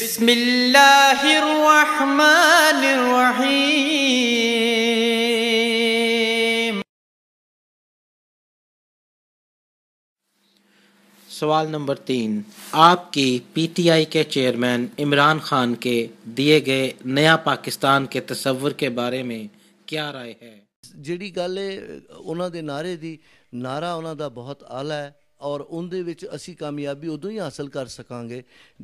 بسم اللہ الرحمن الرحیم۔ سوال نمبر 3، آپ کی پی ٹی آئی کے چیئرمین عمران خان کے دیے گئے نیا پاکستان کے تصور کے بارے میں کیا رائے ہے؟ جیڑی گل ہے انہاں دے نعرے دی، نعرہ انہاں دا بہت اعلیٰ ہے اور ان دے وچ اسی کامیابی ادوں ہی حاصل کر سکاں گے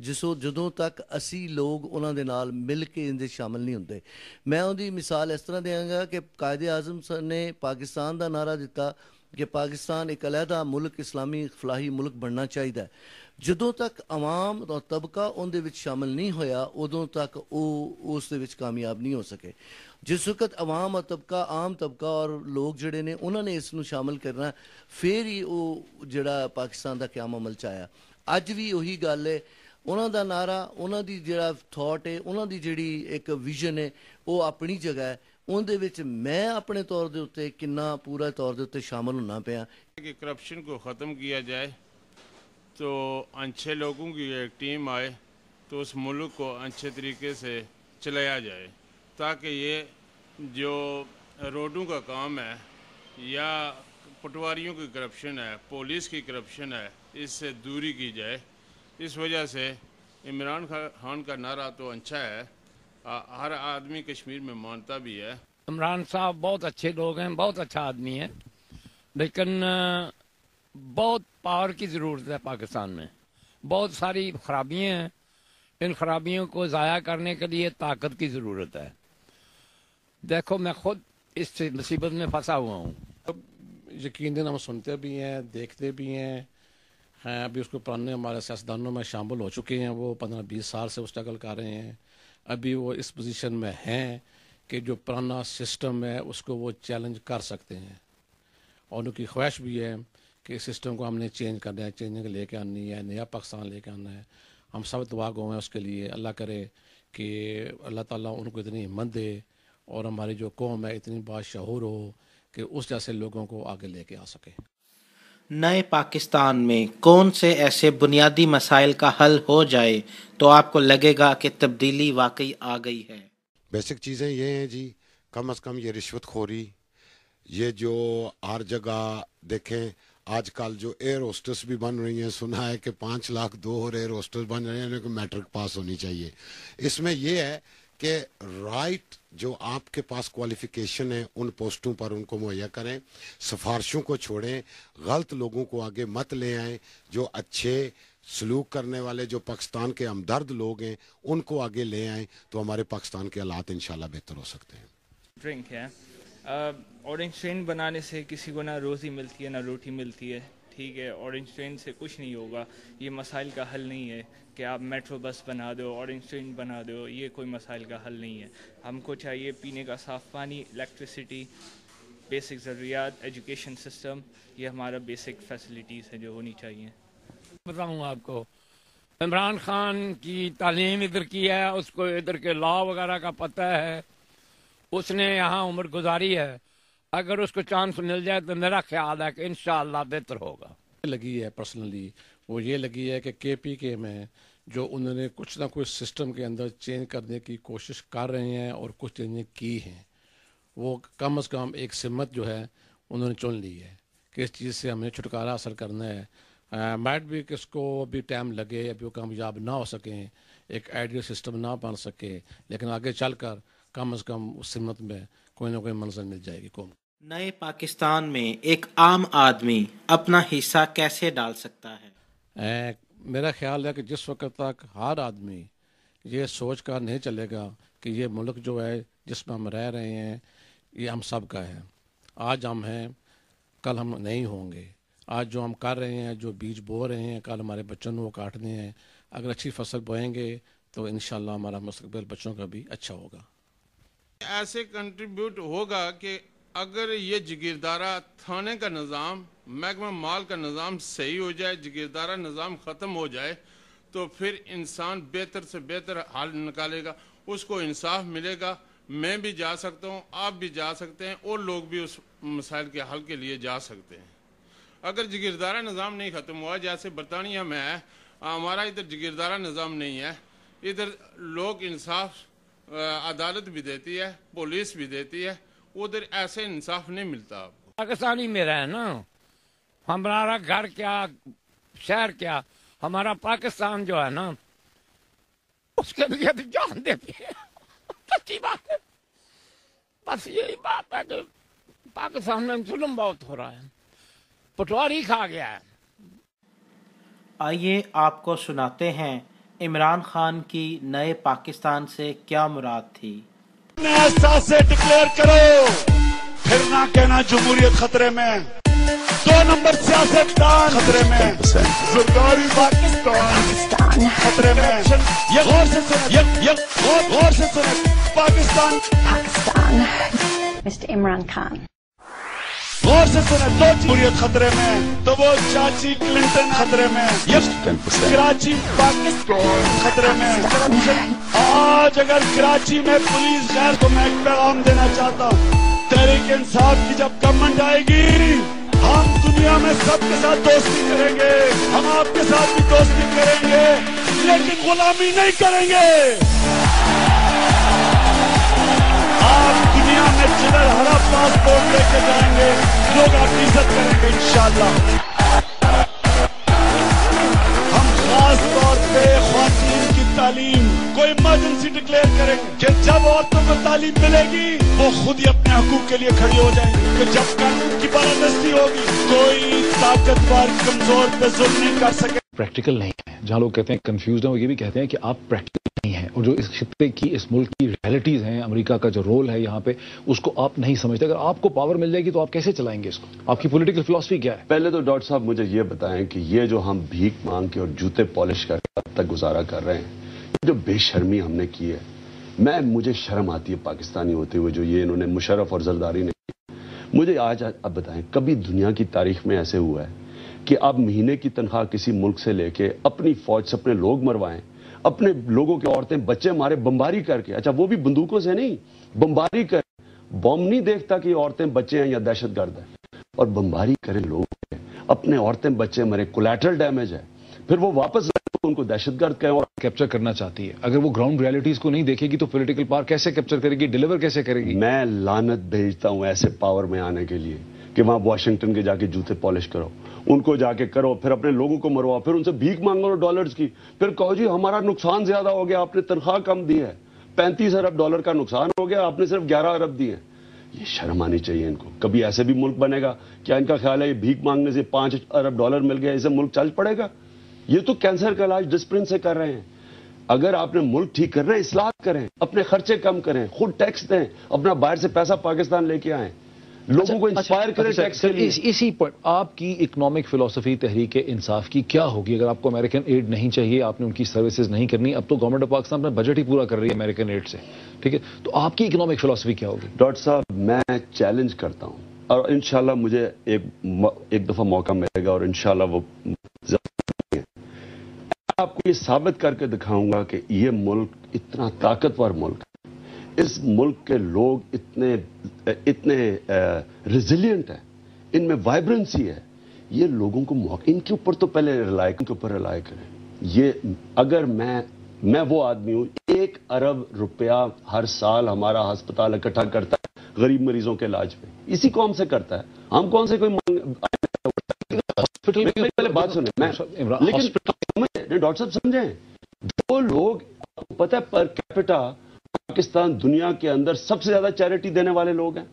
جدوں تک اسی لوگ انہاں دے نال مل کے ان دے شامل نہیں ہوندے۔ میں ان دی مثال اس طرح دیاں گا کہ قائد اعظم نے پاکستان دا نعرہ دیتا کہ پاکستان ایک علیحدہ ملک، اسلامی فلاحی ملک بننا چاہیے۔ جدوں تک عوام اور طبقہ ان دے وچ شامل نہیں ہویا ادوں تک اس دے وچ کامیاب نہیں ہو سکے۔ جس وقت عوام اور طبقہ، عام طبقہ اور لوگ جڑے نے انہوں نے اس نو شامل کرنا پھر ہی وہ جڑا پاکستان دا قیام عمل چاہیا۔ اج بھی وہی گل ہے، انہوں دا نعرہ، انہوں دی جڑا تھاٹ ہے، انہوں دی جڑی ایک ویژن ہے وہ اپنی جگہ ہے۔ ان دے وچ میں اپنے طور دے اتے کنا پورا طور دے اتے شامل ہونا پیا کہ کرپشن کو ختم کیا جائے تو اچھے لوگوں کی ایک ٹیم آئے تو اس ملک کو اچھے طریقے سے چلایا جائے، تاکہ یہ جو روڈوں کا کام ہے یا پٹواریوں کی کرپشن ہے، پولیس کی کرپشن ہے، اس سے دوری کی جائے۔ اس وجہ سے عمران خان کا نعرہ تو اچھا ہے، ہر آدمی کشمیر میں مانتا بھی ہے۔ عمران صاحب بہت اچھے لوگ ہیں، بہت اچھا آدمی ہے، لیکن بہت پاور کی ضرورت ہے پاکستان میں۔ بہت ساری خرابیاں ہیں، ان خرابیوں کو ضائع کرنے کے لیے طاقت کی ضرورت ہے۔ دیکھو میں خود اس مصیبت میں پھنسا ہوا ہوں۔ یقیناً ہم سنتے بھی ہیں، دیکھتے بھی ہیں، ابھی اس کو پرانے ہمارے سیاستدانوں میں شامل ہو چکے ہیں، وہ 15-20 سال سے وہ اسٹرگل کر رہے ہیں، ابھی وہ اس پوزیشن میں ہیں کہ جو پرانا سسٹم ہے اس کو وہ چیلنج کر سکتے ہیں، اور ان کی خواہش بھی ہے کہ اس سسٹم کو ہم نے چینج کرنا ہے، چینجنگ لے کے آنی ہے، نیا پاکستان لے کے آنا ہے۔ ہم سب دعا گو ہیں اس کے لیے، اللہ کرے کہ اللہ تعالیٰ ان کو اتنی ہمت دے اور ہماری جو قوم ہے اتنی باشعور ہو کہ اس جیسے لوگوں کو آگے لے کے آ سکے۔ نئے پاکستان میں کون سے ایسے بنیادی مسائل کا حل ہو جائے تو آپ کو لگے گا کہ تبدیلی واقعی آ گئی ہے؟ بیسک چیزیں یہ ہیں جی، کم از کم یہ رشوت خوری، یہ جو ہر جگہ دیکھیں آج کل جو ایئر ہوسٹس بھی بن رہی ہیں، سنا ہے کہ 5 لاکھ 2 اور ایئر ہوسٹس بن رہے ہیں، انہیں کو میٹرک پاس ہونی چاہیے۔ اس میں یہ ہے کہ رائٹ جو آپ کے پاس کوالیفیکیشن ہے ان پوسٹوں پر ان کو مہیا کریں، سفارشوں کو چھوڑیں، غلط لوگوں کو آگے مت لے آئیں، جو اچھے سلوک کرنے والے جو پاکستان کے ہمدرد لوگ ہیں ان کو آگے لے آئیں تو ہمارے پاکستان کے حالات انشاءاللہ بہتر ہو سکتے ہیں۔ ڈرنک ہے، اورنج ٹرین بنانے سے کسی کو نہ روزی ملتی ہے نہ روٹی ملتی ہے، ٹھیک ہے۔ اورنج ٹرین سے کچھ نہیں ہوگا، یہ مسائل کا حل نہیں ہے کہ آپ میٹرو بس بنا دو، اورنج ٹرین بنا دو، یہ کوئی مسائل کا حل نہیں ہے۔ ہم کو چاہیے پینے کا صاف پانی، الیکٹریسٹی، بیسک ضروریات، ایجوکیشن سسٹم، یہ ہمارا بیسک فیسلٹیز ہیں جو ہونی چاہیے۔ بتاؤں آپ کو، عمران خان کی تعلیم ادھر کی ہے، اس کو ادھر کے لا وغیرہ کا پتہ ہے، اس نے یہاں عمر گزاری ہے، اگر اس کو چانس مل جائے تو میرا خیال ہے کہ انشاءاللہ بہتر ہوگا۔ لگی ہے پرسنلی، وہ یہ لگی ہے کہ KPK میں جو انہوں نے کچھ نہ کچھ سسٹم کے اندر چینج کرنے کی کوشش کر رہے ہیں اور کچھ چینجیں کی ہیں، وہ کم از کم ایک سمت جو ہے انہوں نے چن لی ہے کہ اس چیز سے ہمیں چھٹکارا حاصل کرنا ہے۔ میٹ بھی کہ اس کو ابھی ٹائم لگے، ابھی وہ کامیاب نہ ہو سکیں، ایک آئیڈیل سسٹم نہ بن سکے، لیکن آگے چل کر کم از کم اس سمت میں کوئی نہ کوئی منزل مل جائے گی قوم۔ نئے پاکستان میں ایک عام آدمی اپنا حصہ کیسے ڈال سکتا ہے؟ میرا خیال ہے کہ جس وقت تک ہر آدمی یہ سوچ کر نہیں چلے گا کہ یہ ملک جو ہے جس میں ہم رہ رہے ہیں یہ ہم سب کا ہے، آج ہم ہیں کل ہم نہیں ہوں گے، آج جو ہم کر رہے ہیں، جو بیج بو رہے ہیں، کل ہمارے بچوں نے وہ کاٹنے ہیں، اگر اچھی فصل بوئیں گے تو انشاءاللہ ہمارا مستقبل بچوں کا بھی اچھا ہوگا۔ ایسے کنٹریبیوٹ ہوگا کہ اگر یہ جگیردارہ تھانے کا نظام، محکمہ مال کا نظام صحیح ہو جائے، جگیردارہ نظام ختم ہو جائے تو پھر انسان بہتر سے بہتر حل نکالے گا، اس کو انصاف ملے گا۔ میں بھی جا سکتا ہوں، آپ بھی جا سکتے ہیں، اور لوگ بھی اس مسائل کے حل کے لیے جا سکتے ہیں۔ اگر جگیردارہ نظام نہیں ختم ہوا، جیسے برطانیہ میں ہے، ہمارا ادھر جگیردارہ نظام نہیں ہے، ادھر لوگ انصاف عدالت بھی دیتی ہے، پولیس بھی دیتی ہے، ادھر ایسے انصاف نہیں ملتا آپ کو۔ پاکستانی میرا ہے نا، ہمارا گھر کیا شہر کیا، ہمارا پاکستان جو ہے نا اس کے لیے بھی جان دیتی ہے، سچی بات ہے۔ بس یہی بات ہے کہ پاکستان میں ظلم بہت ہو رہا ہے، پٹواری کھا گیا ہے۔ آئیے آپ کو سناتے ہیں عمران خان کی نئے پاکستان سے کیا مراد تھی۔ احساس سے ڈکلیئر کرو، پھر نہ کہنا جمہوریت خطرے میں، 2 نمبر سیاستدان خطرے میں، زرداری پاکستان خطرے میں۔ یہ غور سے سنیں، یہ غور سے سنیں، پاکستان Mr. Imran Khan. غور سے سنیں، 2 جمہوریت خطرے میں تو وہ چاچی کلنٹن خطرے میں، یہ کراچی پاکستان خطرے میں۔ آج اگر کراچی میں پولیس غیر کو میں ایک پیغام دینا چاہتا ہوں، تحریک انصاف کی جب گورنمنٹ آئے گی، ہم دنیا میں سب کے ساتھ دوستی کریں گے، ہم آپ کے ساتھ بھی دوستی کریں گے، لیکن غلامی نہیں کریں گے۔ آپ دنیا میں جدھر ہرا پاسپورٹ لے کے جائیں گے، لوگ آپ کی عزت کریں گے انشاءاللہ۔ ہم خاص طور پہ خواتین کی تعلیم کو ایمرجنسی ڈکلیئر کریں گے کہ جب عورتوں کو تعلیم ملے گی وہ خود ہی اپنے حقوق کے لیے کھڑی ہو جائیں گی، کہ جب قانون کی بالادستی ہوگی کوئی طاقتور کمزور پہ ظلم نہیں کر سکے۔ پریکٹیکل نہیں ہے، جہاں لوگ کہتے ہیں کنفیوزڈ ہیں، وہ یہ بھی کہتے ہیں کہ آپ پریکٹیکل نہیں ہیں، اور جو اس خطے کی اس ملک کی ریئلٹیز ہیں، امریکہ کا جو رول ہے یہاں پہ، اس کو آپ نہیں سمجھتے۔ اگر آپ کو پاور مل جائے گی تو آپ کیسے چلائیں گے اس کو؟ آپ کی پولیٹیکل فلسفی کیا ہے؟ پہلے تو ڈاکٹر صاحب مجھے یہ بتائیں کہ یہ جو ہم بھیک مانگ کے اور جوتے پالش کر کے اب تک گزارا کر رہے ہیں، یہ جو بے شرمی ہم نے کی ہے، مجھے شرم آتی ہے پاکستانی ہوتے ہوئے جو یہ انہوں نے مشرف اور زرداری نے کی۔ مجھے آج اب بتائیں، کبھی دنیا کی تاریخ میں ایسے ہوا ہے کہ آپ مہینے کی تنخواہ کسی ملک سے لے کے اپنی فوج سے اپنے لوگ مروائیں، اپنے لوگوں کی عورتیں بچے مارے بمباری کر کے، اچھا وہ بھی بندوقوں سے نہیں، بمباری کر، بم نہیں دیکھتا کہ عورتیں بچے ہیں یا دہشت گرد ہیں، اور بمباری کریں لوگ، اپنے عورتیں بچے مرے، کولیٹرل ڈیمیج ہے، پھر وہ واپس ان کو دہشت گرد کہیں اور کیپچر کرنا چاہتی ہے۔ اگر وہ گراؤنڈ ریئلٹیز کو نہیں دیکھے گی تو پولیٹیکل پاور کیسے کیپچر کرے گی، ڈیلیور کیسے کرے گی؟ میں لعنت بھیجتا ہوں ایسے پاور میں آنے کے لیے کہ وہاں واشنگٹن کے جا کے جوتے پالش کرو، ان کو جا کے کرو، پھر اپنے لوگوں کو مرواؤ، پھر ان سے بھیک مانگو ڈالرز کی، پھر کہو جی ہمارا نقصان زیادہ ہو گیا، آپ نے تنخواہ کم دی ہے، 35 ارب ڈالر کا نقصان ہو گیا، آپ نے صرف 11 ارب دی ہے۔ یہ شرم آنی چاہیے ان کو۔ کبھی ایسے بھی ملک بنے گا؟ کیا ان کا خیال ہے یہ بھیک مانگنے سے 5 ارب ڈالر مل گیا اسے ملک چل پڑے گا؟ یہ تو کینسر کا علاج ڈسپلن سے کر رہے ہیں۔ اگر آپ نے ملک ٹھیک کرنا ہے، اصلاح کریں، اپنے خرچے کم کریں، خود ٹیکس دیں، اپنا باہر سے پیسہ پاکستان لے کے آئیں، لوگوں کو انسپائر کریں ٹیکس کے لیے۔ اسی پر آپ کی اکنامک فلسفی تحریک انصاف کی کیا ہوگی اگر آپ کو امریکن ایڈ نہیں چاہیے، آپ نے ان کی سروسز نہیں کرنی؟ اب تو گورنمنٹ آف پاکستان اپنا بجٹ ہی پورا کر رہی ہے امریکن ایڈ سے، ٹھیک ہے، تو آپ کی اکنامک فلسفی کیا ہوگی؟ ڈاکٹر صاحب میں چیلنج کرتا ہوں، اور انشاءاللہ مجھے ایک دفعہ موقع ملے گا، اور انشاءاللہ وہ آپ کو یہ ثابت کر کے دکھاؤں گا کہ یہ ملک اتنا طاقتور ملک ہے، اس ملک کے لوگ اتنے ریزیلینٹ ہیں، ان میں وائبرنسی ہے، یہ لوگوں کو موقع، ان کے اوپر تو پہلے رلائے کریں۔ یہ اگر میں وہ آدمی ہوں، 1 ارب روپیہ ہر سال ہمارا ہسپتال اکٹھا کرتا ہے غریب مریضوں کے علاج پہ، اسی قوم سے کرتا ہے، ہم کون سے کوئی پہلے بات سنیں، لیکن ڈاکٹر صاحب سمجھیں، جو لوگ پتہ ہے پر کیپٹا پاکستان دنیا کے اندر سب سے زیادہ چیریٹی دینے والے لوگ ہیں،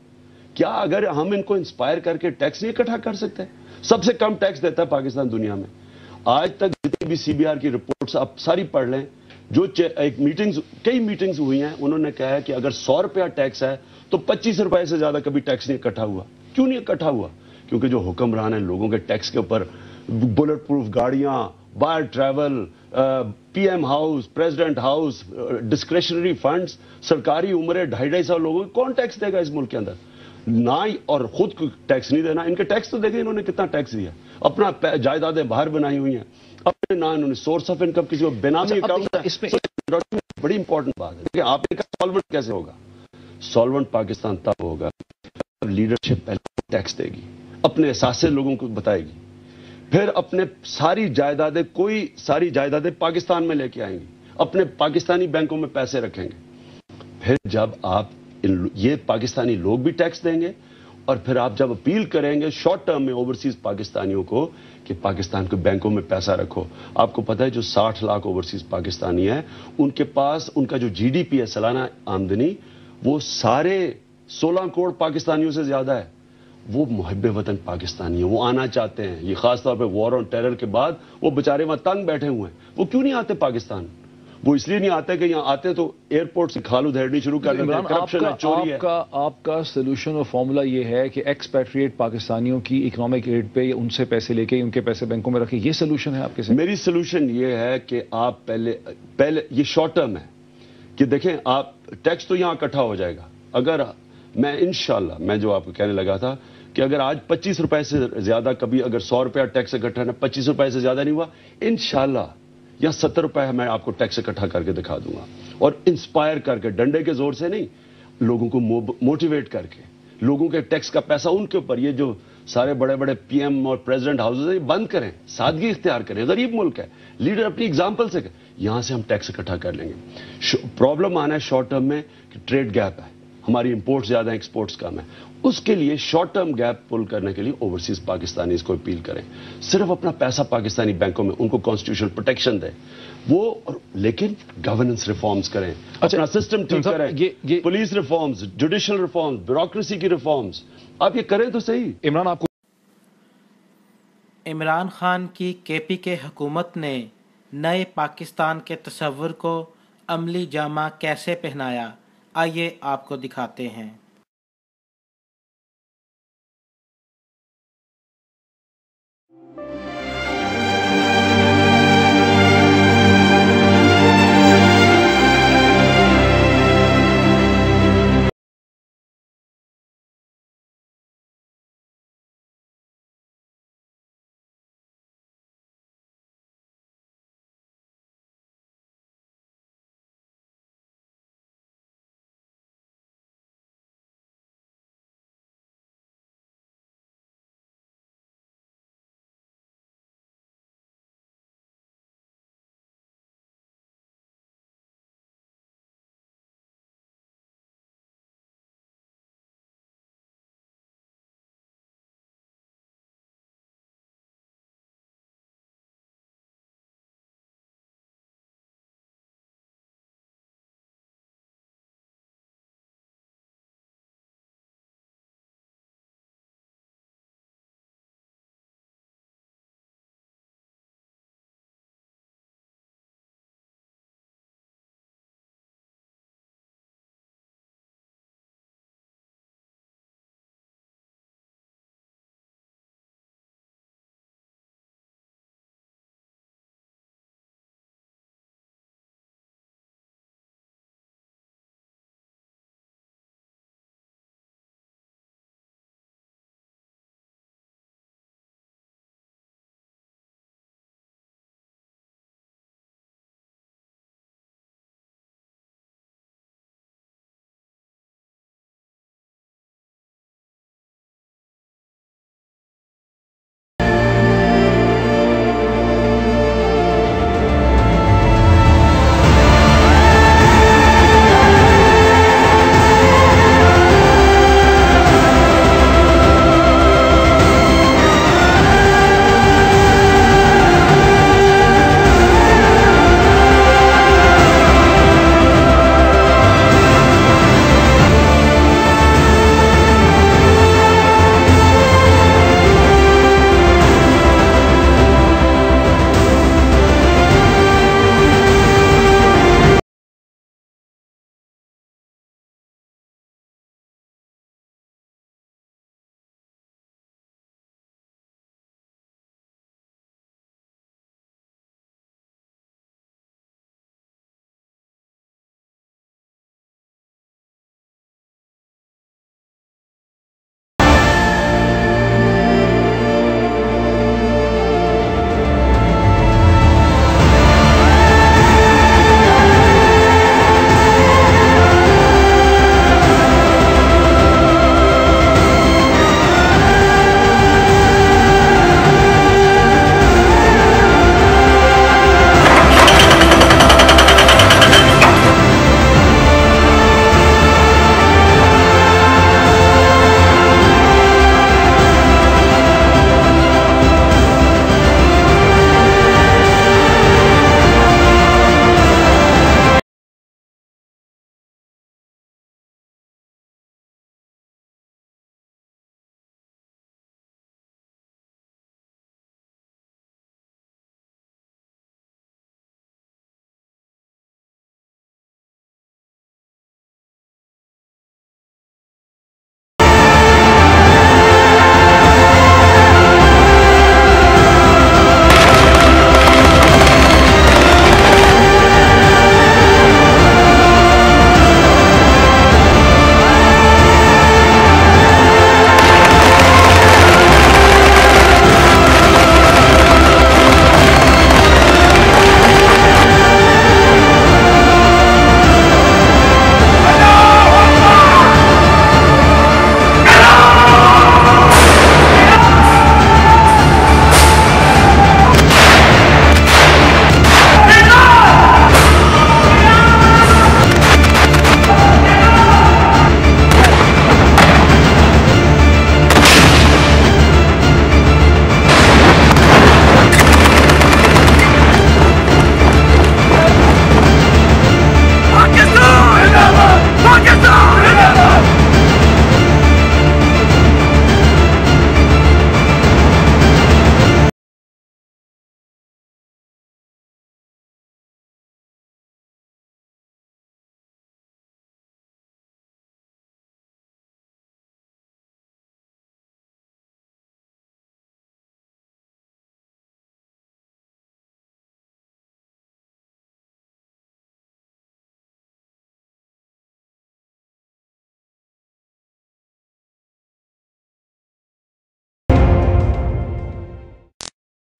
کیا اگر ہم ان کو انسپائر کر کے ٹیکس نہیں اکٹھا کر سکتے؟ سب سے کم ٹیکس دیتا ہے پاکستان دنیا میں۔ آج تک جتنی بھی CBR کی رپورٹس آپ ساری پڑھ لیں، جو کئی میٹنگز ہوئی ہیں، انہوں نے کہا ہے کہ اگر 100 روپیہ ٹیکس ہے تو 25 روپے سے زیادہ کبھی ٹیکس نہیں اکٹھا ہوا۔ کیوں نہیں اکٹھا ہوا؟ کیونکہ جو حکمران ہیں لوگوں کے ٹیکس کے اوپر بلٹ پروف گاڑیاں، باہر travel, PM house, president house, discretionary funds, سرکاری عمرے 2.5 سال لوگوں کو کون ٹیکس دے گا اس ملک کے اندر؟ نہ ہی، اور خود کو ٹیکس نہیں دینا، ان کے ٹیکس تو دیکھیں انہوں نے کتنا ٹیکس دیا، اپنا جائیدادیں باہر بنائی ہوئی ہیں، اپنے نہ انہوں نے سورس آف انکم کسی کو بینامی اکاؤنٹ۔ اس میں بڑی امپورٹنٹ بات ہے کہ آپ نے کہا سالونٹ کیسے ہوگا؟ سالونٹ پاکستان تب ہوگا جب لیڈرشپ پہلے ٹیکس دے گی، اپنے اثاثے لوگوں کو بتائے گی، پھر اپنے ساری جائیدادیں پاکستان میں لے کے آئیں گی، اپنے پاکستانی بینکوں میں پیسے رکھیں گے. پھر جب آپ یہ پاکستانی لوگ بھی ٹیکس دیں گے اور پھر آپ جب اپیل کریں گے شارٹ ٹرم میں اوورسیز پاکستانیوں کو کہ پاکستان کے بینکوں میں پیسہ رکھو. آپ کو پتہ ہے جو 60 لاکھ اوورسیز پاکستانی ہیں ان کے پاس ان کا جو جی ڈی پی ہے سالانہ آمدنی وہ سارے 16 کروڑ پاکستانیوں سے زیادہ ہے. وہ محب وطن پاکستانی ہیں, وہ آنا چاہتے ہیں. یہ خاص طور پہ وار آن ٹیرر کے بعد وہ بیچارے وہاں تنگ بیٹھے ہوئے ہیں. وہ کیوں نہیں آتے پاکستان؟ وہ اس لیے نہیں آتے کہ یہاں آتے تو ایئرپورٹ سے کھالو دھیڑنی شروع کر دیتے ہیں, کرپشن ہے, چوری ہے. آپ کا سولوشن اور فارمولا یہ ہے کہ ایکسپیٹریٹ پاکستانیوں کی اکنامک ایڈ پہ ان سے پیسے لے کے ان کے پیسے بینکوں میں رکھیں, یہ سولوشن ہے آپ کے ساتھ؟ میری سولوشن یہ ہے کہ آپ پہلے یہ شارٹ ٹرم ہے کہ دیکھیں آپ ٹیکس تو یہاں اکٹھا ہو جائے گا. اگر میں انشاءاللہ میں جو آپ کو کہنے لگا تھا کہ اگر آج 25 روپے سے زیادہ کبھی اگر 100 روپیہ ٹیکس اکٹھا ہے 25 روپے سے زیادہ نہیں ہوا, انشاءاللہ یا 70 روپے میں آپ کو ٹیکس اکٹھا کر کے دکھا دوں گا. اور انسپائر کر کے, ڈنڈے کے زور سے نہیں, لوگوں کو موٹیویٹ کر کے, لوگوں کے ٹیکس کا پیسہ ان کے اوپر, یہ جو سارے بڑے بڑے پی ایم اور پریزیڈنٹ ہاؤسز ہیں بند کریں, سادگی اختیار کریں. غریب ملک ہے, لیڈر اپنی اگزامپل سے یہاں سے ہم ٹیکس اکٹھا کر لیں گے. پرابلم آنا ہے شارٹ ٹرم میں کہ ٹریڈ گیپ ہے, ہماری امپورٹ زیادہ ہیں ایکسپورٹس کم ہے. اس کے لیے شارٹ ٹرم گیپ پل کرنے کے لیے اوورسیز پاکستانی اس کو اپیل کریں, صرف اپنا پیسہ پاکستانی بینکوں میں, ان کو کانسٹیٹیوشنل پروٹیکشن دیں وہ, لیکن گورننس ریفارمز کریں, اپنا سسٹم ٹھیک کریں, police reforms, judicial reforms, bureaucracy کی ریفارمز, آپ یہ کریں تو صحیح. عمران آپ کو عمران خان کی کے پی کے حکومت نے نئے پاکستان کے تصور کو عملی جامہ کیسے پہنایا, آئیے آپ کو دکھاتے ہیں.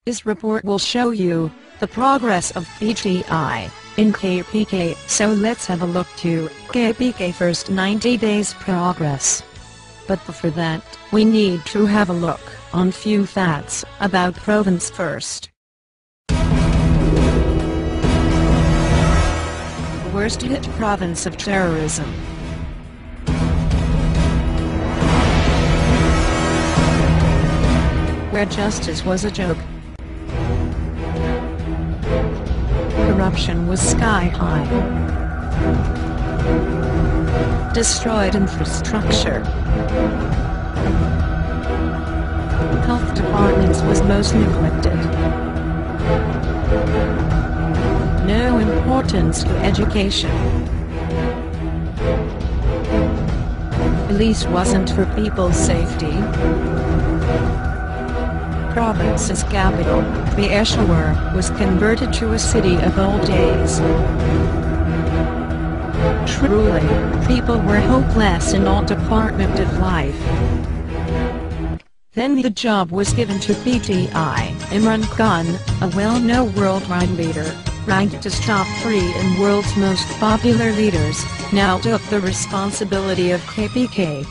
This report will show you the progress of PTI in KPK. So let's have a look to KPK first 90 days progress. But before that, we need to have a look on few facts about province first. The worst hit province of terrorism. Where justice was a joke. Corruption was sky high. Destroyed infrastructure. Health departments was most neglected. No importance to education. Police wasn't for people's safety. Province's capital, Peshawar, was converted to a city of old days. Truly, people were hopeless in all departments of life. Then the job was given to PTI. Imran Khan, a well-known worldwide leader, ranked as top 3 in world's most popular leaders, now took the responsibility of KPK.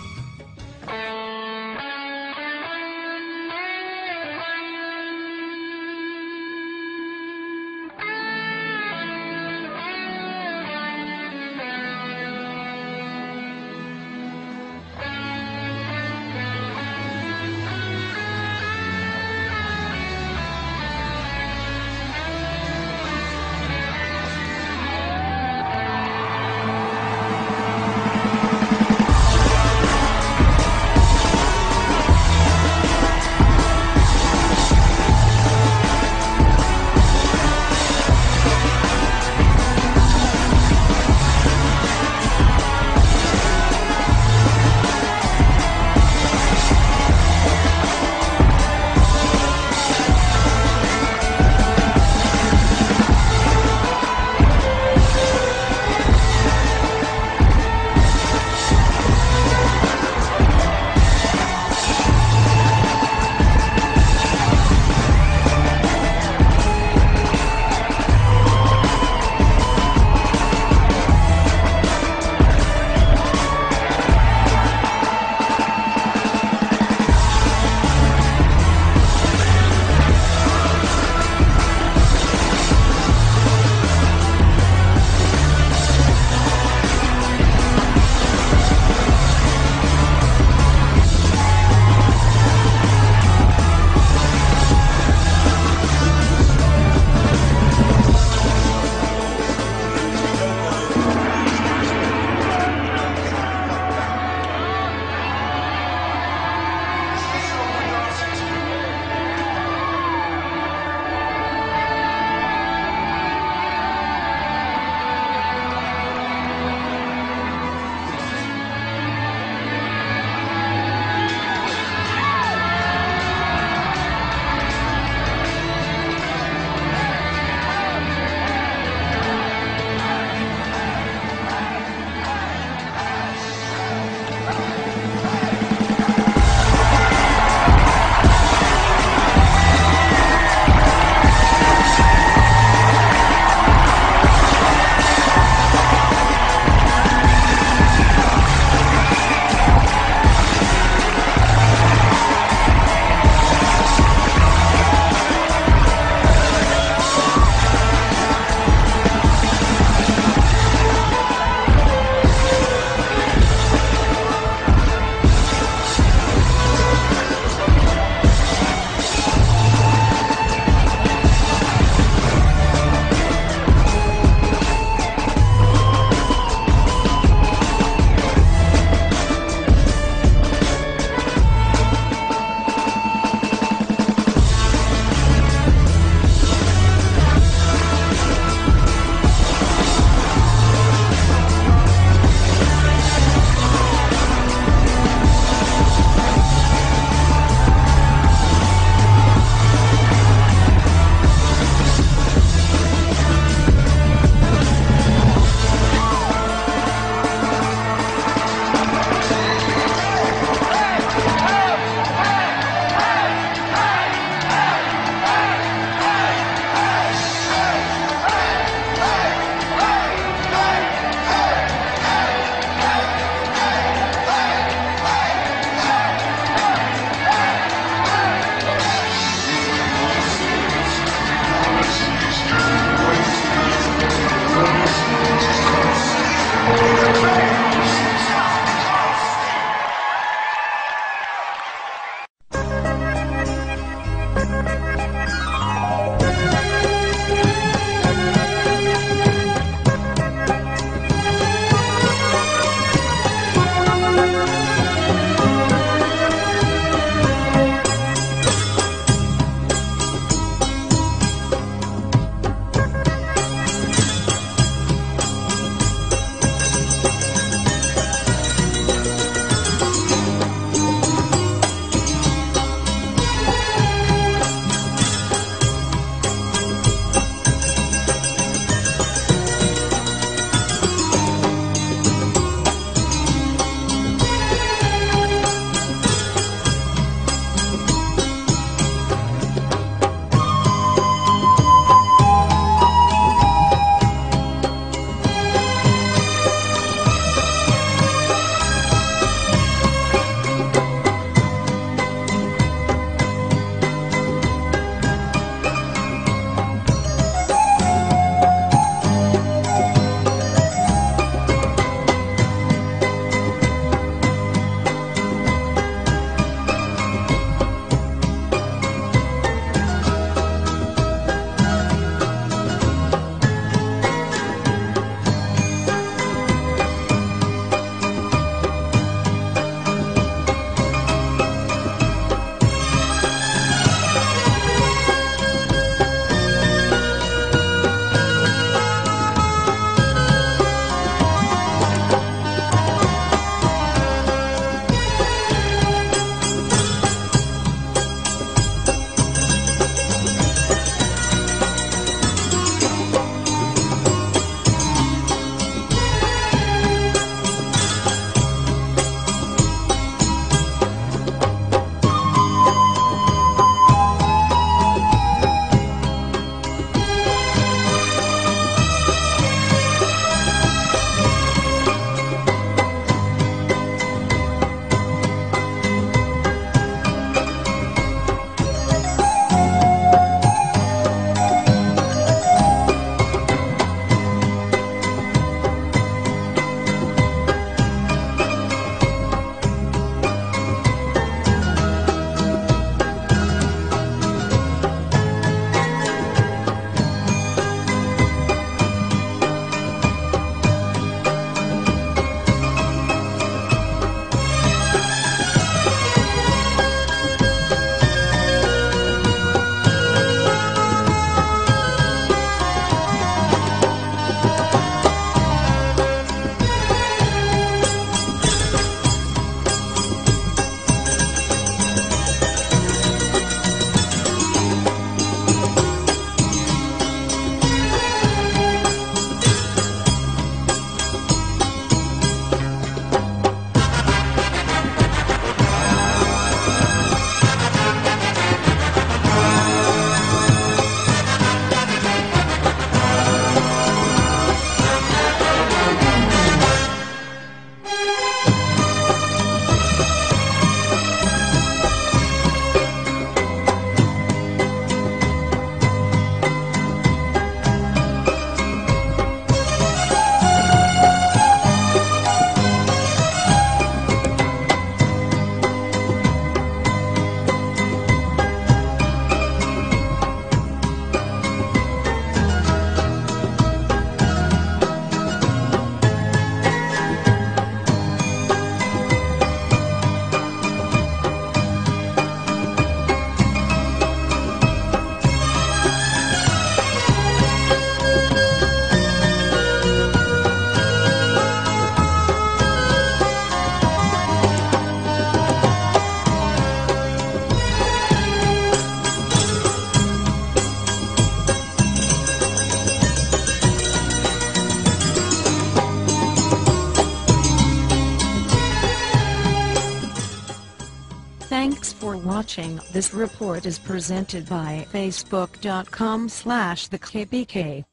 watching. This report is presented by facebook.com/thekpk.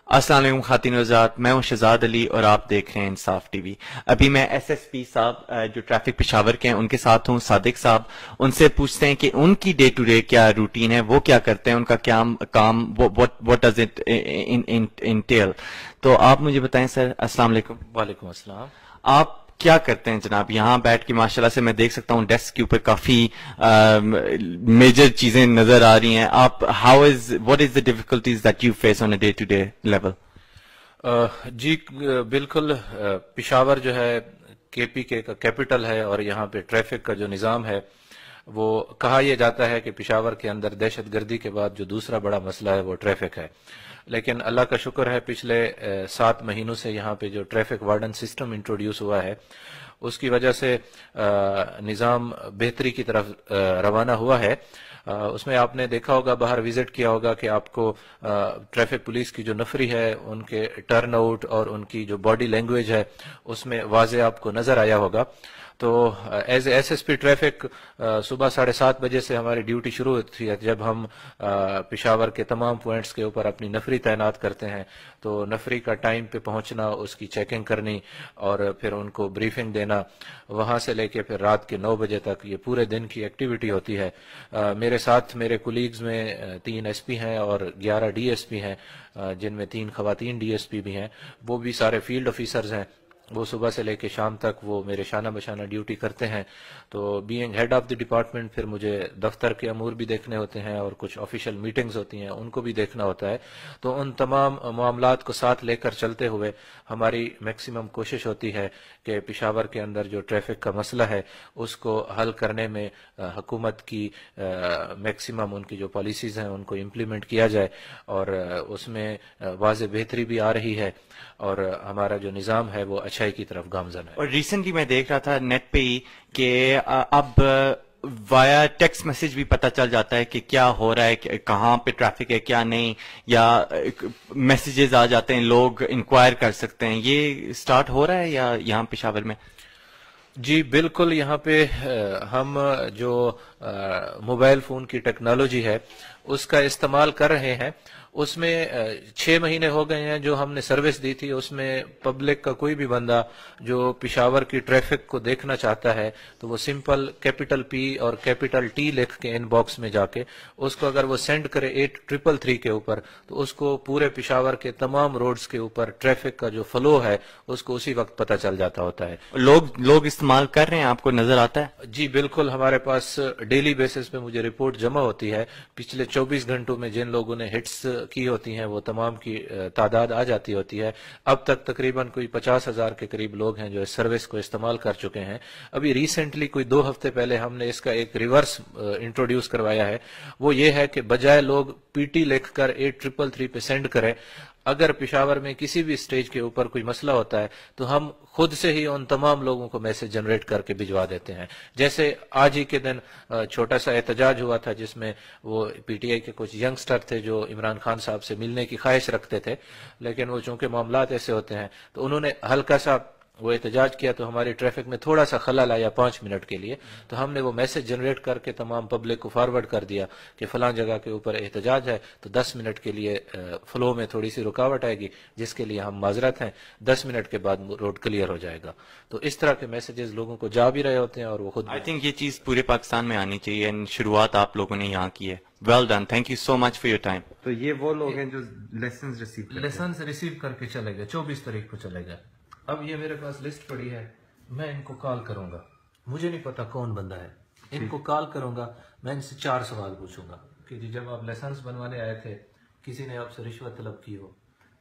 السلام علیکم خواتین و حضرات، میں ہوں شہزاد علی اور آپ دیکھ رہے ہیں انصاف ٹی وی۔ ابھی میں ایس ایس پی صاحب جو ٹریفک پشاور کے ہیں ان کے ساتھ ہوں، صادق صاحب، ان سے پوچھتے ہیں کہ ان کی ڈے ٹو ڈے کیا روٹین ہے، وہ کیا کرتے ہیں، ان کا کیا کام، what does it entail۔ تو آپ مجھے بتائیں سر۔ السلام علیکم۔ وعلیکم السلام۔ آپ کیا کرتے ہیں جناب؟ یہاں بیٹھ کے ماشاءاللہ سے میں دیکھ سکتا ہوں ڈیسک کے اوپر کافی میجر چیزیں نظر آ رہی ہیں۔ آپ what is the difficulties that you face on a day to day level؟ جی بالکل، پشاور جو ہے کے پی کے کا کیپٹل ہے، اور یہاں پہ ٹریفک کا جو نظام ہے وہ کہا یہ جاتا ہے کہ پشاور کے اندر دہشت گردی کے بعد جو دوسرا بڑا مسئلہ ہے وہ ٹریفک ہے۔ لیکن اللہ کا شکر ہے پچھلے 7 مہینوں سے یہاں پہ جو ٹریفک وارڈن سسٹم انٹروڈیوس ہوا ہے اس کی وجہ سے نظام بہتری کی طرف روانہ ہوا ہے۔ اس میں آپ نے دیکھا ہوگا، باہر وزٹ کیا ہوگا کہ آپ کو ٹریفک پولیس کی جو نفری ہے ان کے ٹرن آؤٹ اور ان کی جو باڈی لینگویج ہے اس میں واضح آپ کو نظر آیا ہوگا۔ تو as A S S P traffic صبح 7:30 بجے سے ہماری ڈیوٹی شروع ہوتی ہے، جب ہم پشاور کے تمام پوائنٹس کے اوپر اپنی نفری تعینات کرتے ہیں۔ تو نفری کا ٹائم پہ پہنچنا، اس کی چیکنگ کرنی اور پھر ان کو بریفنگ دینا، وہاں سے لے کے پھر رات کے 9 بجے تک یہ پورے دن کی ایکٹیویٹی ہوتی ہے۔ میرے ساتھ میرے کولیگز میں 3 ایس پی ہیں اور 11 ڈی ایس پی ہیں، جن میں 3 خواتین ڈی ایس پی بھی ہیں، وہ بھی سارے فیلڈ آفیسرز ہیں۔ وہ صبح سے لے کے شام تک وہ میرے شانہ بشانہ ڈیوٹی کرتے ہیں۔ تو being head of the department پھر مجھے دفتر کے امور بھی دیکھنے ہوتے ہیں اور کچھ آفیشیل میٹنگز ہوتی ہیں ان کو بھی دیکھنا ہوتا ہے۔ تو ان تمام معاملات کو ساتھ لے کر چلتے ہوئے ہماری میکسیمم کوشش ہوتی ہے کہ پشاور کے اندر جو ٹریفک کا مسئلہ ہے اس کو حل کرنے میں حکومت کی میکسیمم ان کی جو پالیسیز ہیں ان کو امپلیمنٹ کیا جائے، اور اس میں واضح بہتری بھی آ رہی ہے اور ہمارا جو نظام ہے وہ اچھائی کی طرف گامزن ہے۔ اور ریسنٹلی میں دیکھ رہا تھا نیٹ پہ ہی کہ اب وایا ٹیکسٹ میسج بھی پتہ چل جاتا ہے کہ کیا ہو رہا ہے، کہاں پہ ٹریفک ہے کیا نہیں، یا میسیجز آ جاتے ہیں، لوگ انکوائر کر سکتے ہیں۔ یہ سٹارٹ ہو رہا ہے یا یہاں پشاور میں؟ جی بالکل، یہاں پہ ہم جو موبائل فون کی ٹیکنالوجی ہے اس کا استعمال کر رہے ہیں۔ اس میں 6 مہینے ہو گئے ہیں جو ہم نے سروس دی تھی، اس میں پبلک کا کوئی بھی بندہ جو پشاور کی ٹریفک کو دیکھنا چاہتا ہے تو وہ سمپل کیپٹل پی اور کیپٹل ٹی لکھ کے ان باکس میں جا کے اس کو اگر وہ سینڈ کرے 8333 کے اوپر تو اس کو پورے پشاور کے تمام روڈز کے اوپر ٹریفک کا جو فلو ہے اس کو اسی وقت پتہ چل جاتا ہوتا ہے۔ لوگ استعمال کر رہے ہیں، آپ کو نظر آتا ہے؟ جی بالکل، ہمارے پاس ڈیلی بیسس پہ مجھے رپورٹ جمع ہوتی ہے۔ پچھلے 24 گھنٹوں میں جن لوگوں نے ہٹس کی ہوتی ہیں وہ تمام کی تعداد آ جاتی ہوتی ہے۔ اب تک تقریباً کوئی 50,000 کے قریب لوگ ہیں جو اس سروس کو استعمال کر چکے ہیں۔ ابھی ریسنٹلی کوئی 2 ہفتے پہلے ہم نے اس کا ایک ریورس انٹروڈیوس کروایا ہے، وہ یہ ہے کہ بجائے لوگ پی ٹی لکھ کر 8333 پہ سینڈ کریں، اگر پشاور میں کسی بھی سٹیج کے اوپر کوئی مسئلہ ہوتا ہے تو ہم خود سے ہی ان تمام لوگوں کو میسج جنریٹ کر کے بھجوا دیتے ہیں۔ جیسے آج ہی کے دن چھوٹا سا احتجاج ہوا تھا جس میں وہ پی ٹی آئی کے کچھ ینگسٹر تھے جو عمران خان صاحب سے ملنے کی خواہش رکھتے تھے، لیکن وہ چونکہ معاملات ایسے ہوتے ہیں تو انہوں نے ہلکا سا وہ احتجاج کیا تو ہماری ٹریفک میں تھوڑا سا خلل آیا 5 منٹ کے لیے، تو ہم نے وہ میسج جنریٹ کر کے تمام پبلک کو فارورڈ کر دیا کہ فلاں جگہ کے اوپر احتجاج ہے تو 10 منٹ کے لیے فلو میں تھوڑی سی رکاوٹ آئے گی، جس کے لیے ہم معذرت ہیں، 10 منٹ کے بعد روڈ کلیئر ہو جائے گا۔ تو اس طرح کے میسیجز لوگوں کو جا بھی رہے ہوتے ہیں اور وہ خود آئی تھنک یہ چیز پورے پاکستان میں آنی چاہیے، شروعات آپ لوگوں نے یہاں کی ہے۔ Well done, thank you so much for your time. تو یہ وہ لوگ ہیں جو لیسنز ریسیو کر کے چلے گئے، 24 تاریخ کو چلے گئے۔ اب یہ میرے پاس لسٹ پڑی ہے، میں ان کو کال کروں گا، مجھے نہیں پتا کون بندہ ہے، ان کو کال کروں گا، میں ان سے 4 سوال پوچھوں گا کہ جی جب آپ لائسنس بنوانے آئے تھے کسی نے آپ سے رشوت طلب کی ہو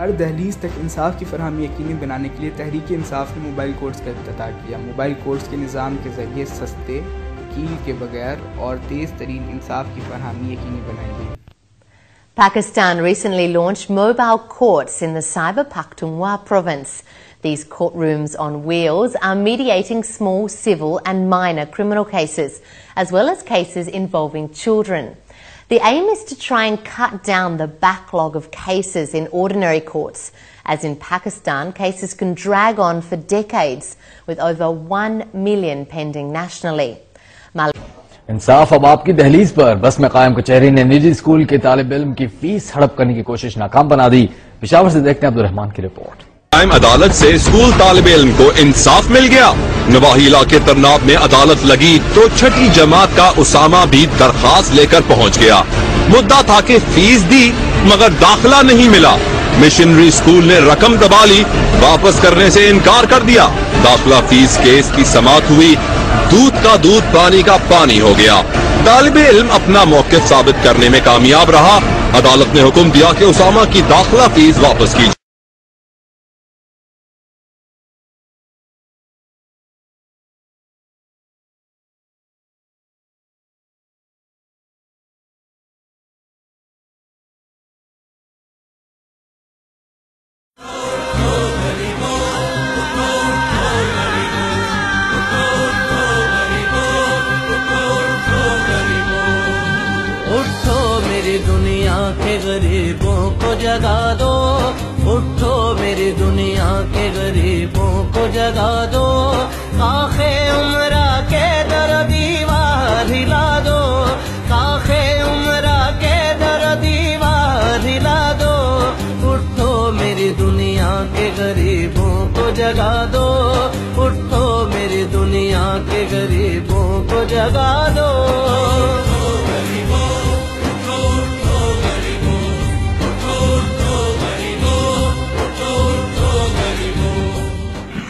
ہر دہلیز تک انصاف کی فراہمی یقینی بنانے کے لیے تحریک انصاف نے موبائل کورٹس کا افتتاح کیا۔ موبائل کورٹس کے نظام کے ذریعے سستے، وکیل کے بغیر اور تیز ترین انصاف کی فراہمی یقینی بنائی گئی۔ Pakistan recently launched mobile courts in the Khyber Pakhtunkhwa province. These courtrooms on wheels are mediating small civil and minor criminal cases, as well as cases involving children. The aim is to try and cut down the backlog of cases in ordinary courts, as in Pakistan, cases can drag on for decades, with over 1 million pending nationally. انصاف اب آپ کی دہلیز پر، بس میں قائم کچہری نے نجی اسکول کے طالب علم کی فیس ہڑپ کرنے کی کوشش ناکام بنا دی۔ پشاور سے دیکھتے ہیں عبدالرحمان کی رپورٹ۔ قائم عدالت سے اسکول طالب علم کو انصاف مل گیا۔ نواحی علاقے ترناب میں عدالت لگی تو چھٹی جماعت کا اسامہ بھی درخواست لے کر پہنچ گیا۔ مدعا تھا کہ فیس دی مگر داخلہ نہیں ملا۔ مشنری اسکول نے رقم دبا لی، واپس کرنے سے انکار کر دیا۔ داخلہ فیس کیس کی سماعت ہوئی، دودھ کا دودھ پانی کا پانی ہو گیا۔ طالب علم اپنا موقف ثابت کرنے میں کامیاب رہا۔ عدالت نے حکم دیا کہ اسامہ کی داخلہ فیس واپس کی۔ غریبوں کو جگا دو، اٹھو میری دنیا کے غریبوں کو جگا دو، کاخ عمرہ کے در دیوار ہلا دو، کاخ عمرہ کے در دیوار ہلا دو، اٹھو میری دنیا کے غریبوں کو جگا دو، اٹھو میری دنیا کے غریبوں کو جگا دو۔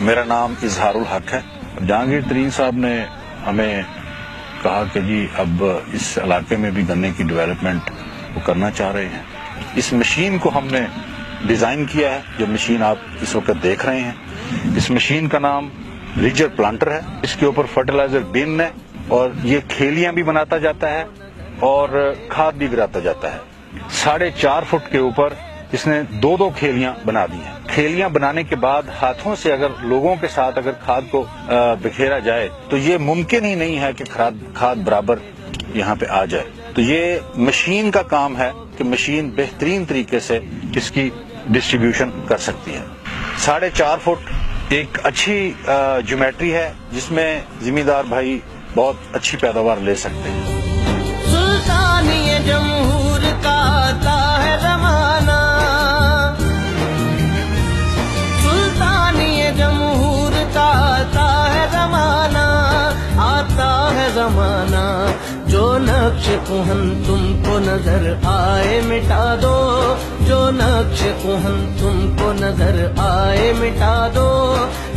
میرا نام اظہار الحق ہے۔ جہانگیر ترین صاحب نے ہمیں کہا کہ جی اب اس علاقے میں بھی گنے کی ڈیولپمنٹ وہ کرنا چاہ رہے ہیں۔ اس مشین کو ہم نے ڈیزائن کیا ہے، جو مشین آپ اس وقت دیکھ رہے ہیں۔ اس مشین کا نام ریجر پلانٹر ہے۔ اس کے اوپر فرٹیلائزر بن ہے اور یہ کھیلیاں بھی بناتا جاتا ہے اور کھاد بھی گراتا جاتا ہے۔ 4.5 فٹ کے اوپر اس نے 2 کھیلیاں بنا دی ہیں۔ کھیلیاں بنانے کے بعد ہاتھوں سے اگر لوگوں کے ساتھ اگر کھاد کو بکھیرا جائے تو یہ ممکن ہی نہیں ہے کہ کھاد برابر یہاں پہ آ جائے۔ تو یہ مشین کا کام ہے کہ مشین بہترین طریقے سے اس کی ڈسٹریبیوشن کر سکتی ہے۔ 4.5 فٹ ایک اچھی جیومیٹری ہے جس میں زمیندار بھائی بہت اچھی پیداوار لے سکتے ہیں۔ سلطانی جمہور کا آتا ہے زمانہ، سلطانی جمہور کا آتا ہے زمانہ، آتا ہے زمانہ، جو نقش کہن تم کو نظر آئے مٹا دو، جو نقش کہن تم کو نظر آئے مٹا دو،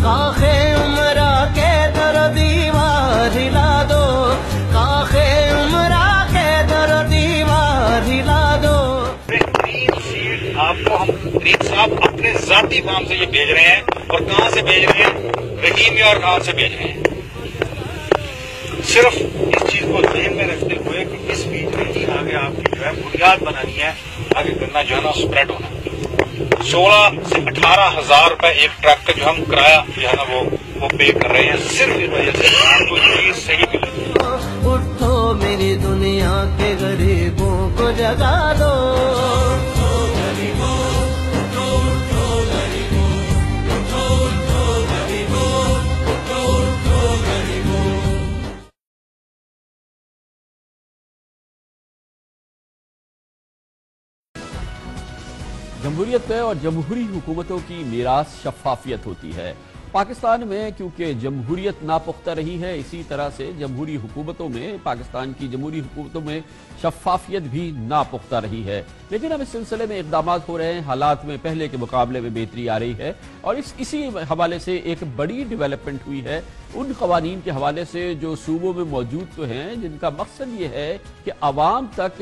کاخ عمرہ کے در دیوار ہلا دو، کاخ عمرہ کے در دیوار ہلا دو۔ بہترین سیڈ آپ کو ہم ترین صاحب اپنے ذاتی فارم سے یہ بھیج رہے ہیں، اور کہاں سے بھیج رہے ہیں؟ رحیمیہ اور خان سے بھیج رہے ہیں۔ صرف اس چیز کو ذہن میں رکھتے ہوئے کہ اس بیچ میں ہی آگے آپ کی جو ہے بنیاد بنانی ہے، آگے گنا جو ہے نا اسپریڈ ہونا ہے۔ 16 سے 18 ہزار روپے ایک ٹرک کا جو ہم کرایہ جو ہے نا وہ پے کر رہے ہیں، صرف اس وجہ سے آپ کو چیز صحیح ملے۔ اٹھو میری دنیا کے غریبوں کو جگا دو۔ جمہوریت میں اور جمہوری حکومتوں کی میراث شفافیت ہوتی ہے۔ پاکستان میں کیونکہ جمہوریت ناپختہ رہی ہے، اسی طرح سے جمہوری حکومتوں میں پاکستان کی جمہوری حکومتوں میں شفافیت بھی ناپختہ رہی ہے۔ لیکن اب اس سلسلے میں اقدامات ہو رہے ہیں، حالات میں پہلے کے مقابلے میں بہتری آ رہی ہے، اور اسی حوالے سے ایک بڑی ڈیولپمنٹ ہوئی ہے ان قوانین کے حوالے سے جو صوبوں میں موجود تو ہیں، جن کا مقصد یہ ہے کہ عوام تک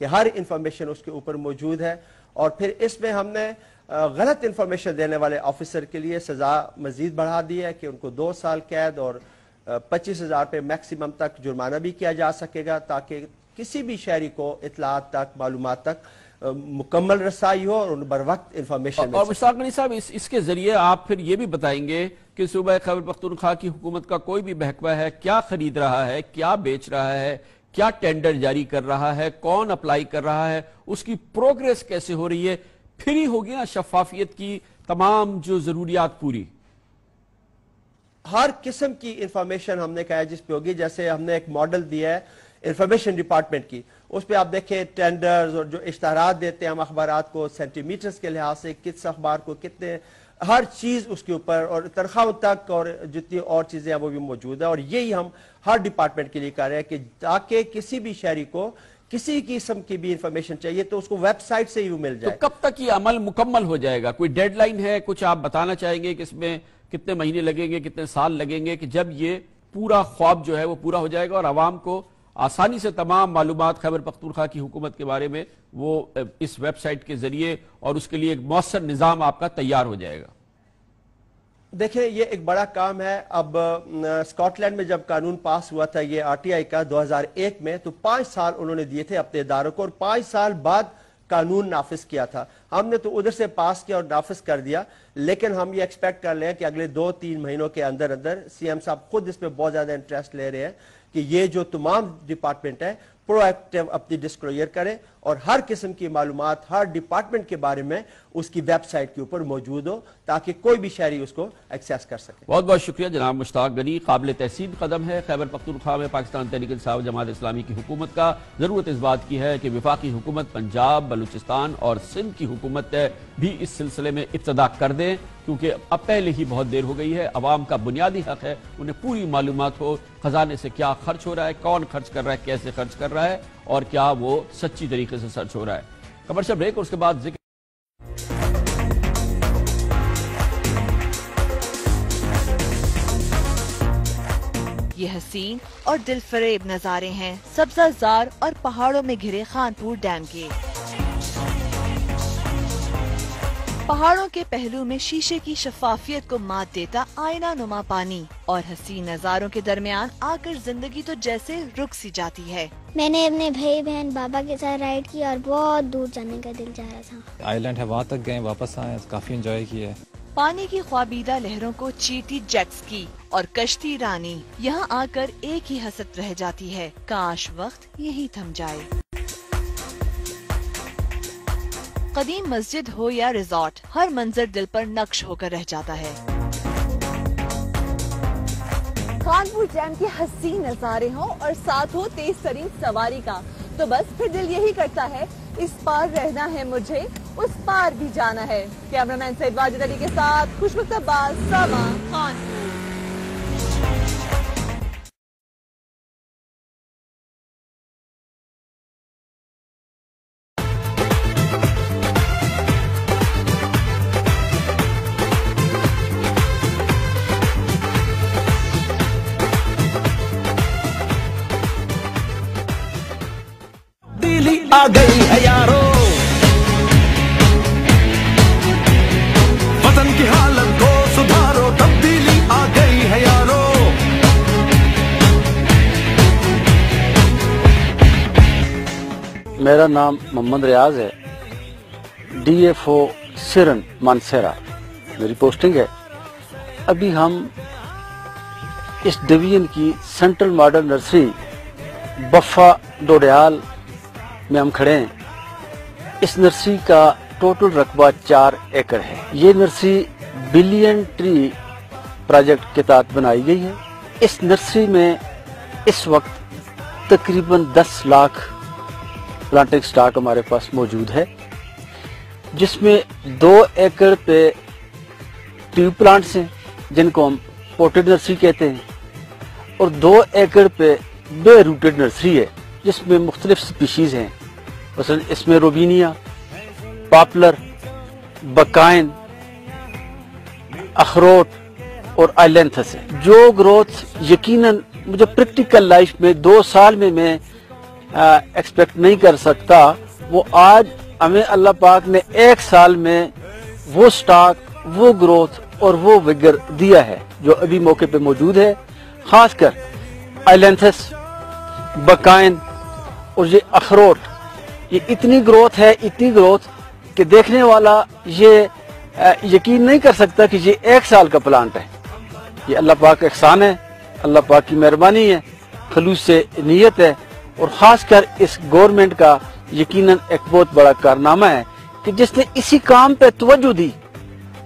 کہ ہر انفارمیشن اس کے اوپر موجود ہے. اور پھر اس میں ہم نے غلط انفارمیشن دینے والے آفیسر کے لیے سزا مزید بڑھا دی ہے کہ ان کو 2 سال قید اور 25,000 روپے میکسیمم تک جرمانہ بھی کیا جا سکے گا، تاکہ کسی بھی شہری کو اطلاعات تک، معلومات تک مکمل رسائی ہو اور بر وقت انفارمیشن. اور مشتاق غنی صاحب اس کے ذریعے آپ پھر یہ بھی بتائیں گے کہ صوبہ خیبر پختونخوا کی حکومت کا کوئی بھی محکمہ ہے کیا خرید رہا ہے، کیا بیچ رہا ہے، کیا ٹینڈر جاری کر رہا ہے، کون اپلائی کر رہا ہے، اس کی پروگریس کیسے ہو رہی ہے. پھر ہی ہوگی نا شفافیت کی تمام جو ضروریات پوری. ہر قسم کی انفارمیشن ہم نے کہا ہے جس پہ ہوگی. جیسے ہم نے ایک ماڈل دیا ہے انفارمیشن ڈپارٹمنٹ کی، اس پہ آپ دیکھیں ٹینڈرز اور جو اشتہارات دیتے ہیں ہم اخبارات کو سینٹی میٹرز کے لحاظ سے، کس اخبار کو کتنے، ہر چیز اس کے اوپر، اور تنخواہ تک اور جتنی اور چیزیں ہیں وہ بھی موجود ہے. اور یہی ہم ہر ڈپارٹمنٹ کے لیے کر رہے ہیں کہ تاکہ کسی بھی شہری کو کسی قسم کی بھی انفارمیشن چاہیے تو اس کو ویب سائٹ سے ہی مل جائے. تو کب تک یہ عمل مکمل ہو جائے گا؟ کوئی ڈیڈ لائن ہے؟ کچھ آپ بتانا چاہیں گے کہ اس میں کتنے مہینے لگیں گے، کتنے سال لگیں گے کہ جب یہ پورا خواب جو ہے وہ پورا ہو جائے گا اور عوام کو آسانی سے تمام معلومات خیبر پختونخوا کی حکومت کے بارے میں وہ اس ویب سائٹ کے ذریعے اور اس کے لیے ایک مؤثر نظام آپ کا تیار ہو جائے گا؟ دیکھیں یہ ایک بڑا کام ہے. اب اسکاٹ لینڈ میں جب قانون پاس ہوا تھا یہ RTI کا 2001 میں، تو 5 سال انہوں نے دیے تھے اپنے اداروں کو اور 5 سال بعد قانون نافذ کیا تھا. ہم نے تو ادھر سے پاس کیا اور نافذ کر دیا، لیکن ہم یہ ایکسپیکٹ کر لیں کہ اگلے 2-3 مہینوں کے اندر CM صاحب خود اس میں بہت زیادہ انٹرسٹ لے رہے ہیں کہ یہ جو تمام ڈپارٹمنٹ ہے پرو ایکٹیو اپنی ڈسکلوجر کریں اور ہر قسم کی معلومات ہر ڈپارٹمنٹ کے بارے میں اس کی ویب سائٹ کے اوپر موجود ہو تاکہ کوئی بھی شہری اس کو ایکسیس کر سکے. بہت بہت شکریہ جناب مشتاق غنی. قابل تحسین قدم ہے خیبر پختونخوا میں پاکستان تحریک انصاف جماعت اسلامی کی حکومت کا. ضرورت اس بات کی ہے کہ وفاقی حکومت پنجاب، بلوچستان اور سندھ کی حکومت بھی اس سلسلے میں ابتدا کر دیں، کیونکہ اب پہلے ہی بہت دیر ہو گئی ہے. عوام کا بنیادی حق ہے انہیں پوری معلومات ہو خزانے سے کیا خرچ ہو رہا ہے، کون خرچ کر رہا ہے، کیسے خرچ کر رہا ہے اور کیا وہ سچی طریقے سے خرچ ہو رہا ہے. کمرشل بریک اور اس کے بعد ذکر. یہ حسین اور دل فریب نظارے ہیں سبزہ زار اور پہاڑوں میں گھرے خانپور ڈیم کے. پہاڑوں کے پہلو میں شیشے کی شفافیت کو مات دیتا آئینہ نما پانی اور حسین نظاروں کے درمیان آ کر زندگی تو جیسے رک سی جاتی ہے. میں نے اپنے بھائی بہن بابا کے ساتھ رائڈ کی اور بہت دور جانے کا دل چاہ رہا تھا. آئی لینڈ ہے وہاں تک گئے، واپس آئے، کافی انجوائے کیا ہے. پانی کی خوابیدہ لہروں کو چیٹی جیٹس کی اور کشتی رانی یہاں آ کر ایک ہی حسرت رہ جاتی ہے، کاش وقت یہی تھم جائے. قدیم مسجد ہو یا ریزورٹ، ہر منظر دل پر نقش ہو کر رہ جاتا ہے. خانپور ڈیم کے حسین نظارے ہوں اور ساتھ ہو تیز ترین سواری کا تو بس پھر دل یہی کرتا ہے اس پار رہنا ہے مجھے، اس پار بھی جانا ہے. کیمرہ مین سید واجد علی کے ساتھ خوشبخت عباس، ساما، خانپور. آ گئی ہے یارو، وطن کی حالت کو سدھارو، تبدیلی آ گئی ہے یارو. میرا نام محمد ریاض ہے، DFO سرن مانسیرا میری پوسٹنگ ہے. ابھی ہم اس ڈویژن کی central model nursery buffer Dudial میں ہم کھڑے ہیں. اس نرسری کا ٹوٹل رقبہ 4 ایکڑ ہے. یہ نرسری بلین ٹری پروجیکٹ کے تحت بنائی گئی ہے. اس نرسری میں اس وقت تقریباً 10 لاکھ پلانٹنگ سٹاک ہمارے پاس موجود ہے، جس میں 2 ایکڑ پہ ٹیوب پلانٹس ہیں جن کو ہم پوٹڈ نرسری کہتے ہیں، اور 2 ایکڑ پہ بے روٹڈ نرسری ہے جس میں مختلف سپیشیز ہیں. مثلا اس میں روبینیا، پاپلر، بکائن، اخروٹ اور آئلینتھس ہے. جو گروتھ یقیناً مجھے پریکٹیکل لائف میں 2 سال میں ایکسپیکٹ نہیں کر سکتا، وہ آج ہمیں اللہ پاک نے 1 سال میں وہ سٹاک، وہ گروتھ اور وہ وگر دیا ہے جو ابھی موقع پہ موجود ہے. خاص کر ایلینتھس، بکائن اور یہ اخروٹ، یہ اتنی گروتھ ہے، اتنی گروتھ کہ دیکھنے والا یہ یقین نہیں کر سکتا کہ یہ 1 سال کا پلانٹ ہے. یہ اللہ پاک کا احسان ہے، اللہ پاک کی مہربانی ہے، خلوص سے نیت ہے، اور خاص کر اس گورنمنٹ کا یقیناً ایک بہت بڑا کارنامہ ہے کہ جس نے اسی کام پہ توجہ دی.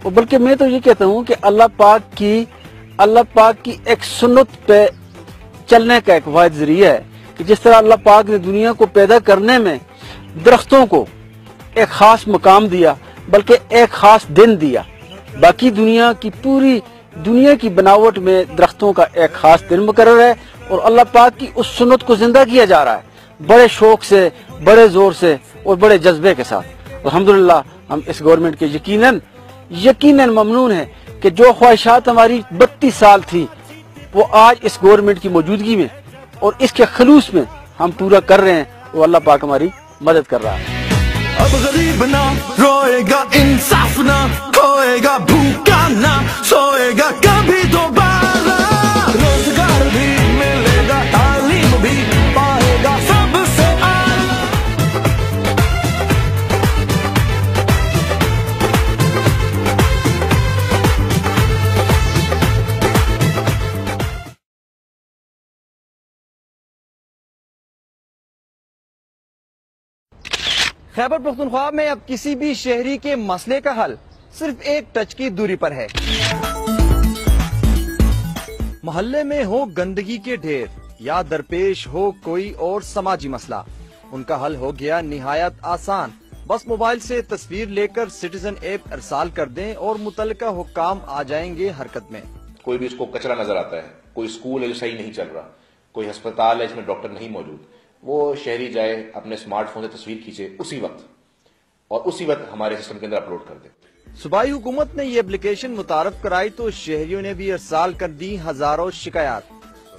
اور بلکہ میں تو یہ کہتا ہوں کہ اللہ پاک کی ایک سنت پہ چلنے کا ایک واحد ذریعہ ہے کہ جس طرح اللہ پاک نے دنیا کو پیدا کرنے میں درختوں کو ایک خاص مقام دیا، بلکہ ایک خاص دن دیا. باقی پوری دنیا کی بناوٹ میں درختوں کا ایک خاص دن مقرر ہے، اور اللہ پاک کی اس سنت کو زندہ کیا جا رہا ہے بڑے شوق سے، بڑے زور سے اور بڑے جذبے کے ساتھ. الحمدللہ ہم اس گورنمنٹ کے یقیناً ممنون ہیں کہ جو خواہشات ہماری 32 سال تھی وہ آج اس گورنمنٹ کی موجودگی میں اور اس کے خلوص میں ہم پورا کر رہے ہیں، وہ اللہ پاک ہماری مدد کر رہا ہے. اب غریب نہ روئے گا، انصاف نہ کھوئے گا، بھوکا نہ سوئے گا کبھی دوبارہ. روزگار بھی ملے گا، تعلیم بھی پائے گا سب سے اعلیٰ. خیبر پختونخوا میں اب کسی بھی شہری کے مسئلے کا حل صرف ایک ٹچ کی دوری پر ہے. محلے میں ہو گندگی کے ڈھیر یا درپیش ہو کوئی اور سماجی مسئلہ، ان کا حل ہو گیا نہایت آسان. بس موبائل سے تصویر لے کر سٹیزن ایپ ارسال کر دیں اور متعلقہ حکام آ جائیں گے حرکت میں. کوئی بھی اس کو کچرا نظر آتا ہے، کوئی اسکول ہے جو صحیح نہیں چل رہا، کوئی ہسپتال ہے جس میں ڈاکٹر نہیں موجود، وہ شہری جائے اپنے اسمارٹ فون سے تصویر کھینچے اسی وقت ہمارے سسٹم کے اندر اپلوڈ کر دے. صوبائی حکومت نے یہ اپلیکیشن متعارف کرائی تو شہریوں نے بھی ارسال کر دی ہزاروں شکایات،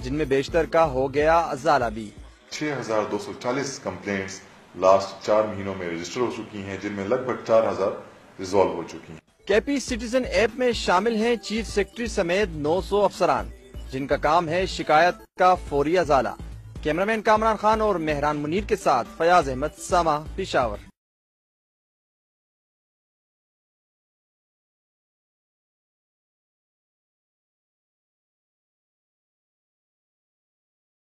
جن میں بیشتر کا ہو گیا ازالہ بھی. 6240 کمپلینٹس لاسٹ 4 مہینوں میں رجسٹر ہو چکی ہیں، جن میں لگ بھگ 4000 ریزالو ہو چکی ہیں. KP سٹیزن ایپ میں شامل ہیں چیف سیکرٹری سمیت 900 افسران، جن کا کام ہے شکایت کا فوری ازالہ. کیمرامین کامران خان اور مہران منیر کے ساتھ فیاض احمد، سما، پشاور.